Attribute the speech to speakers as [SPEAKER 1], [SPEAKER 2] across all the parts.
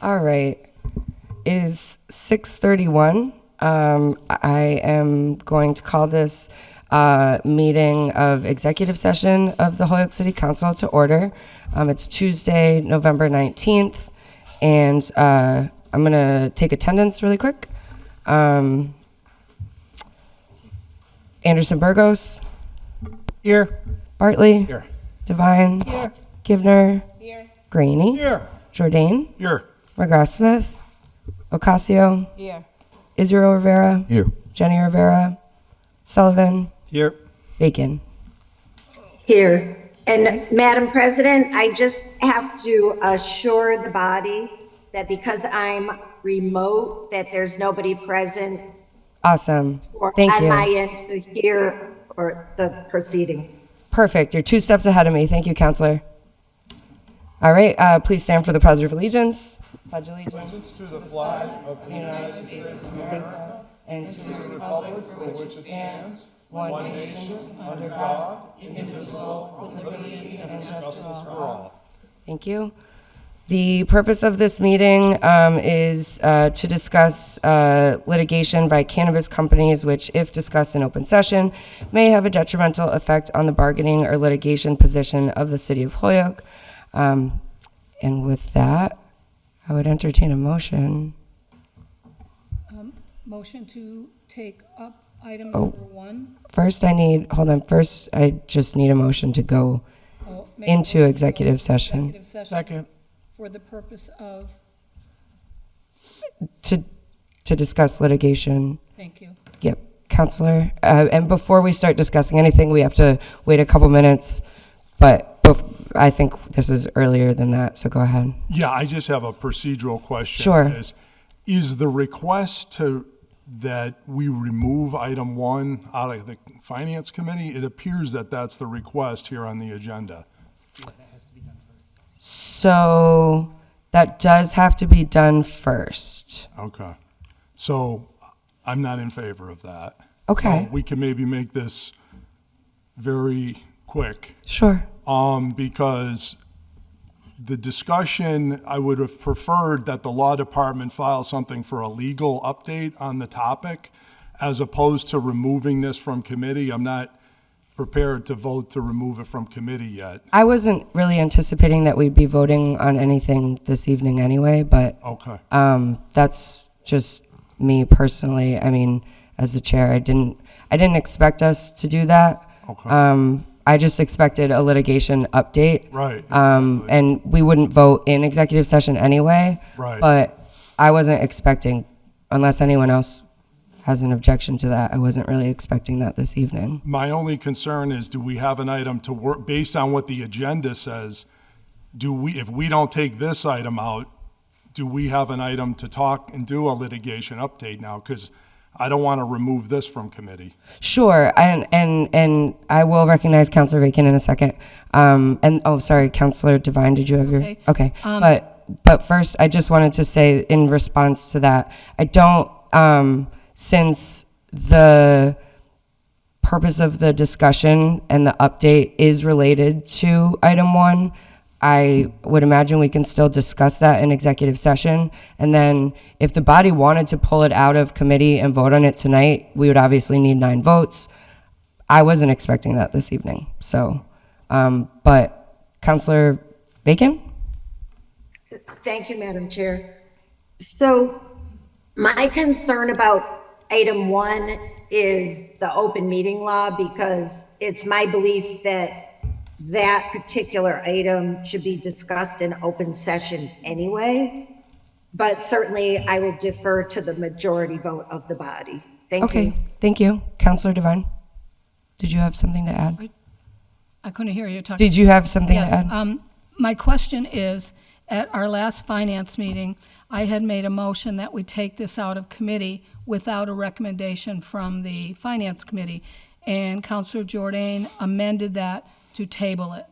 [SPEAKER 1] All right. It is 6:31. I am going to call this meeting of executive session of the Holyoke City Council to order. It's Tuesday, November 19th, and I'm going to take attendance really quick. Anderson Burgos.
[SPEAKER 2] Here.
[SPEAKER 1] Bartley.
[SPEAKER 2] Here.
[SPEAKER 1] Devine.
[SPEAKER 2] Here.
[SPEAKER 1] Givner.
[SPEAKER 3] Here.
[SPEAKER 1] Graney.
[SPEAKER 2] Here.
[SPEAKER 1] Jourdain.
[SPEAKER 2] Here.
[SPEAKER 1] McGrath-Smith. Ocasio.
[SPEAKER 3] Here.
[SPEAKER 1] Israel Rivera.
[SPEAKER 2] Here.
[SPEAKER 1] Jenny Rivera. Sullivan.
[SPEAKER 2] Here.
[SPEAKER 1] Bacon.
[SPEAKER 4] Here. And Madam President, I just have to assure the body that because I'm remote, that there's nobody present
[SPEAKER 1] Awesome.
[SPEAKER 4] or
[SPEAKER 1] Thank
[SPEAKER 4] on
[SPEAKER 1] you.
[SPEAKER 4] my end to hear or the proceedings.
[SPEAKER 1] Perfect. You're 2 steps ahead of me. Thank you, Counselor. All right. Please stand for the Pledge of Allegiance. Pledge allegiance
[SPEAKER 5] To the flag of the United States of America
[SPEAKER 1] and
[SPEAKER 5] and to the republic for which it stands, one nation, under God, indivisible, with liberty and justice for all.
[SPEAKER 1] Thank you. The purpose of this meeting is to discuss litigation by cannabis companies, which, if discussed in open session, may have a detrimental effect on the bargaining or litigation position of the City of Holyoke. And with that, I would entertain a motion.
[SPEAKER 3] Motion to take up item number 1.
[SPEAKER 1] First, I just need a motion to go
[SPEAKER 3] Make
[SPEAKER 1] into
[SPEAKER 3] a motion to
[SPEAKER 1] executive
[SPEAKER 3] go
[SPEAKER 1] session.
[SPEAKER 3] executive session
[SPEAKER 2] Second.
[SPEAKER 3] for the purpose of,
[SPEAKER 1] to discuss litigation.
[SPEAKER 3] thank you.
[SPEAKER 1] Yep, Counselor. And before we start discussing anything, we have to wait a couple minutes, but I think this is earlier than that, so go ahead.
[SPEAKER 5] Yeah, I just have a procedural question.
[SPEAKER 1] Sure.
[SPEAKER 5] Is the request that we remove item 1 out of the Finance Committee? It appears that that's the request here on the agenda.
[SPEAKER 1] So that does have to be done first.
[SPEAKER 5] Okay. So I'm not in favor of that.
[SPEAKER 1] Okay.
[SPEAKER 5] We can maybe make this very quick.
[SPEAKER 1] Sure.
[SPEAKER 5] Because the discussion, I would have preferred that the law department file something for a legal update on the topic, as opposed to removing this from committee. I'm not prepared to vote to remove it from committee yet.
[SPEAKER 1] I wasn't really anticipating that we'd be voting on anything this evening anyway, but
[SPEAKER 5] Okay.
[SPEAKER 1] that's just me personally. I mean, as the chair, I didn't expect us to do that.
[SPEAKER 5] Okay.
[SPEAKER 1] I just expected a litigation update.
[SPEAKER 5] Right.
[SPEAKER 1] And we wouldn't vote in executive session anyway.
[SPEAKER 5] Right.
[SPEAKER 1] But I wasn't expecting, unless anyone else has an objection to that, I wasn't really expecting that this evening.
[SPEAKER 5] My only concern is, do we have an item to work, based on what the agenda says, if we don't take this item out, do we have an item to talk and do a litigation update now? Because I don't want to remove this from committee.
[SPEAKER 1] Sure, and I will recognize Councilor Bacon in a second. Sorry, Councilor Devine, did you have your?
[SPEAKER 3] Okay.
[SPEAKER 1] Okay, but first, I just wanted to say in response to that, I don't, since the purpose of the discussion and the update is related to item 1, I would imagine we can still discuss that in executive session. And then if the body wanted to pull it out of committee and vote on it tonight, we would obviously need 9 votes. I wasn't expecting that this evening. So, but Councilor Bacon?
[SPEAKER 4] Thank you, Madam Chair. So my concern about item 1 is the open meeting law, because it's my belief that that particular item should be discussed in open session anyway. But certainly I will defer to the majority vote of the body. Thank you.
[SPEAKER 1] Okay, thank you. Councilor Devine, did you have something to add?
[SPEAKER 3] I couldn't hear you talking.
[SPEAKER 1] Did you have something
[SPEAKER 3] Yes.
[SPEAKER 1] to add?
[SPEAKER 3] My question is, at our last finance meeting, I had made a motion that we take this out of committee without a recommendation from the finance committee. And Councilor Jourdain amended that to table it.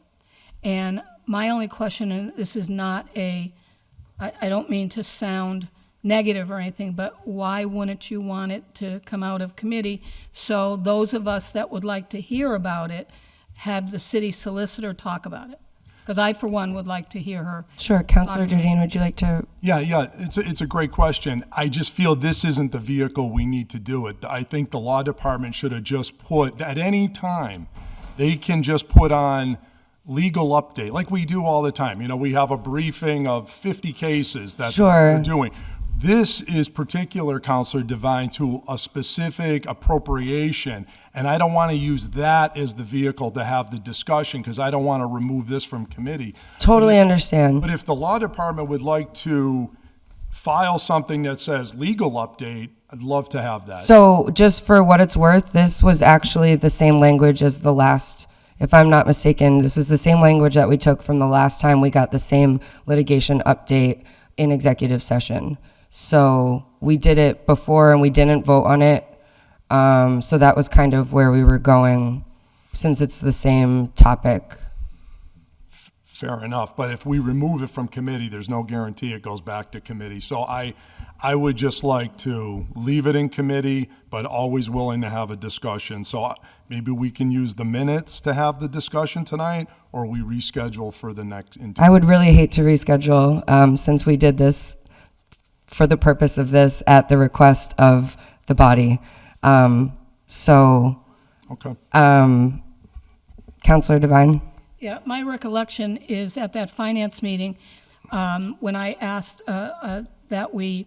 [SPEAKER 3] And my only question, and this is not I don't mean to sound negative or anything, but why wouldn't you want it to come out of committee so those of us that would like to hear about it have the city solicitor talk about it? Because I, for one, would like to hear her.
[SPEAKER 1] Sure, Councilor Jardine, would you like to?
[SPEAKER 5] Yeah, it's a great question. I just feel this isn't the vehicle we need to do it. I think the law department should have just put, at any time, they can just put on legal update, like we do all the time. You know, we have a briefing of 50 cases that
[SPEAKER 1] Sure.
[SPEAKER 5] we're doing. This is particular, Counselor Devine, to a specific appropriation, and I don't want to use that as the vehicle to have the discussion, because I don't want to remove this from committee.
[SPEAKER 1] Totally understand.
[SPEAKER 5] But if the law department would like to file something that says legal update, I'd love to have that.
[SPEAKER 1] So just for what it's worth, this was actually the same language as the last, if I'm not mistaken, this is the same language that we took from the last time we got the same litigation update in executive session. So we did it before and we didn't vote on it. So that was kind of where we were going, since it's the same topic.
[SPEAKER 5] Fair enough, but if we remove it from committee, there's no guarantee it goes back to committee. So I would just like to leave it in committee, but always willing to have a discussion. So maybe we can use the minutes to have the discussion tonight, or we reschedule for the next.
[SPEAKER 1] I would really hate to reschedule, since we did this for the purpose of this at the request of the body.
[SPEAKER 5] Okay.
[SPEAKER 1] Councilor Devine?
[SPEAKER 3] Yeah, my recollection is at that finance meeting, when I asked that we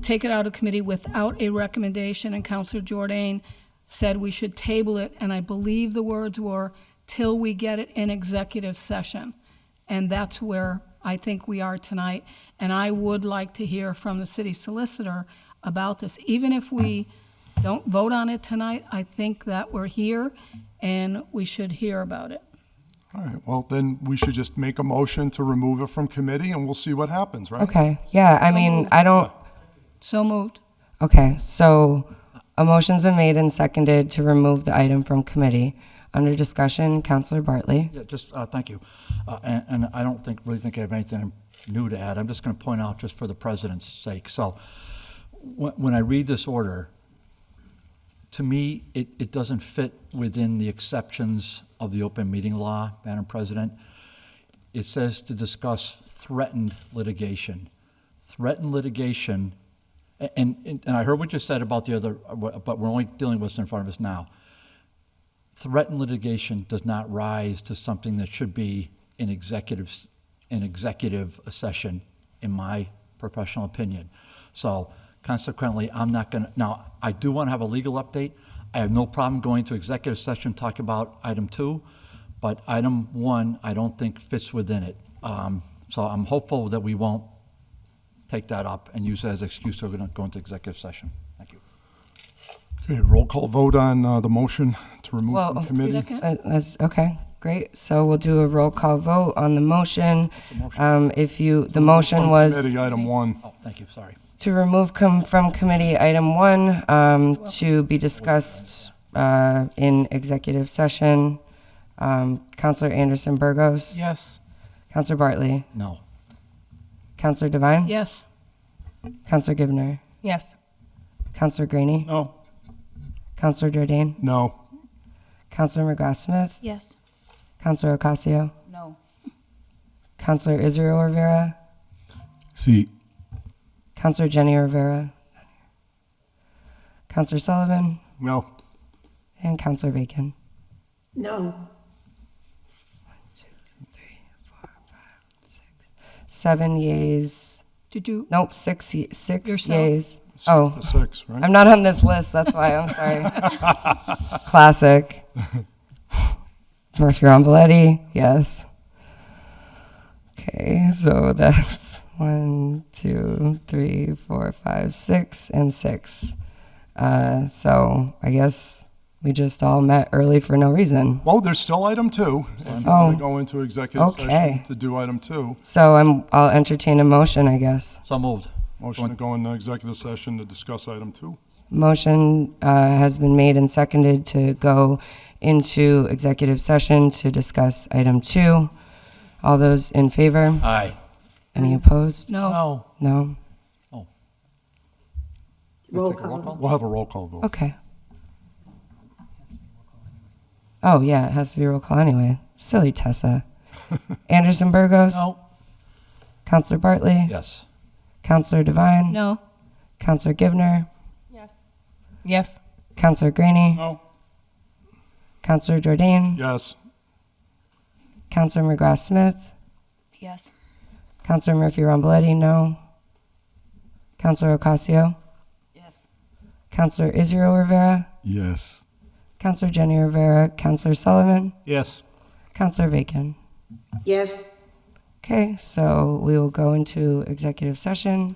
[SPEAKER 3] take it out of committee without a recommendation, and Councilor Jordan said we should table it, and I believe the words were, till we get it in executive session. And that's where I think we are tonight. And I would like to hear from the city solicitor about this. Even if we don't vote on it tonight, I think that we're here and we should hear about it.
[SPEAKER 5] All right, well, then we should just make a motion to remove it from committee, and we'll see what happens, right?
[SPEAKER 1] Okay, yeah, I mean, I don't,
[SPEAKER 3] So moved.
[SPEAKER 1] okay, so a motion's been made and seconded to remove the item from committee. Under discussion, Councilor Bartley.
[SPEAKER 2] Yeah, just, thank you. And I don't really think I have anything new to add. I'm just going to point out, just for the president's sake. So when I read this order, to me, it doesn't fit within the exceptions of the open meeting law, Madam President. It says to discuss threatened litigation. Threatened litigation, and I heard what you said about the other, but we're only dealing with what's in front of us now. Threatened litigation does not rise to something that should be an executive session, in my professional opinion. So consequently, I'm not going to, now, I do want to have a legal update. I have no problem going to executive session, talk about item 2, but item 1, I don't think fits within it. So I'm hopeful that we won't take that up and use it as an excuse to go into executive session. Thank you.
[SPEAKER 5] Okay, roll call vote on the motion to remove
[SPEAKER 1] Well,
[SPEAKER 5] from committee.
[SPEAKER 3] Second.
[SPEAKER 1] Okay, great. So we'll do a roll call vote on the motion. The motion
[SPEAKER 5] From
[SPEAKER 1] was
[SPEAKER 5] committee, item 1.
[SPEAKER 2] Oh, thank you, sorry.
[SPEAKER 1] to remove from committee item 1, to be discussed in executive session. Councilor Anderson Burgos?
[SPEAKER 6] Yes.
[SPEAKER 1] Councilor Bartley?
[SPEAKER 2] No.
[SPEAKER 1] Councilor Devine?
[SPEAKER 3] Yes.
[SPEAKER 1] Councilor Givner?
[SPEAKER 6] Yes.
[SPEAKER 1] Councilor Graney?
[SPEAKER 5] No.
[SPEAKER 1] Councilor Jordan?
[SPEAKER 5] No.
[SPEAKER 1] Councilor McGrath-Smith?
[SPEAKER 6] Yes.
[SPEAKER 1] Councilor Ocasio?
[SPEAKER 6] No.
[SPEAKER 1] Councilor Israel Rivera?
[SPEAKER 5] See.
[SPEAKER 1] Councilor Jenny Rivera? Councilor Sullivan?
[SPEAKER 5] No.
[SPEAKER 1] And Councilor Bacon?
[SPEAKER 4] No.
[SPEAKER 1] 7 yeas.
[SPEAKER 3] Did you,
[SPEAKER 1] Nope, six
[SPEAKER 3] Yourself?
[SPEAKER 1] yeas.
[SPEAKER 5] 6
[SPEAKER 1] Oh,
[SPEAKER 5] to 6, right?
[SPEAKER 1] I'm not on this list, that's why, I'm sorry. Classic. Murphy Romboletti, yes. Okay, so that's 1, 2, 3, 4, 5, 6, and 6. So I guess we just all met early for no reason.
[SPEAKER 5] Well, there's still item 2. If you want to go into executive
[SPEAKER 1] Okay.
[SPEAKER 5] session to do item 2.
[SPEAKER 1] So I'll entertain a motion, I guess.
[SPEAKER 2] So moved.
[SPEAKER 5] Motion to go into executive session to discuss item 2.
[SPEAKER 1] Motion has been made and seconded to go into executive session to discuss item 2. All those in favor?
[SPEAKER 2] Aye.
[SPEAKER 1] Any opposed?
[SPEAKER 3] no.
[SPEAKER 1] No?
[SPEAKER 4] Roll
[SPEAKER 2] Take a roll
[SPEAKER 4] call.
[SPEAKER 2] call?
[SPEAKER 5] We'll have a roll call vote.
[SPEAKER 1] Okay. Oh, yeah, it has to be roll call anyway. Silly Tessa. Anderson Burgos.
[SPEAKER 2] No.
[SPEAKER 1] Counselor Bartley.
[SPEAKER 2] Yes.
[SPEAKER 1] Counselor Devine.
[SPEAKER 3] No.
[SPEAKER 1] Counselor Givner.
[SPEAKER 6] Yes.
[SPEAKER 1] Counselor Graney.
[SPEAKER 5] No.
[SPEAKER 1] Counselor Jordan.
[SPEAKER 5] Yes.
[SPEAKER 1] Counselor McGrath Smith.
[SPEAKER 6] Yes.
[SPEAKER 1] Counselor Murphy Romboletti, no. Counselor Ocasio.
[SPEAKER 6] Yes.
[SPEAKER 1] Counselor Israel Rivera.
[SPEAKER 7] Yes.
[SPEAKER 1] Counselor Jenny Rivera. Counselor Sullivan.
[SPEAKER 2] Yes.
[SPEAKER 1] Counselor Bacon.
[SPEAKER 4] Yes.
[SPEAKER 1] Okay, so we will go into executive session.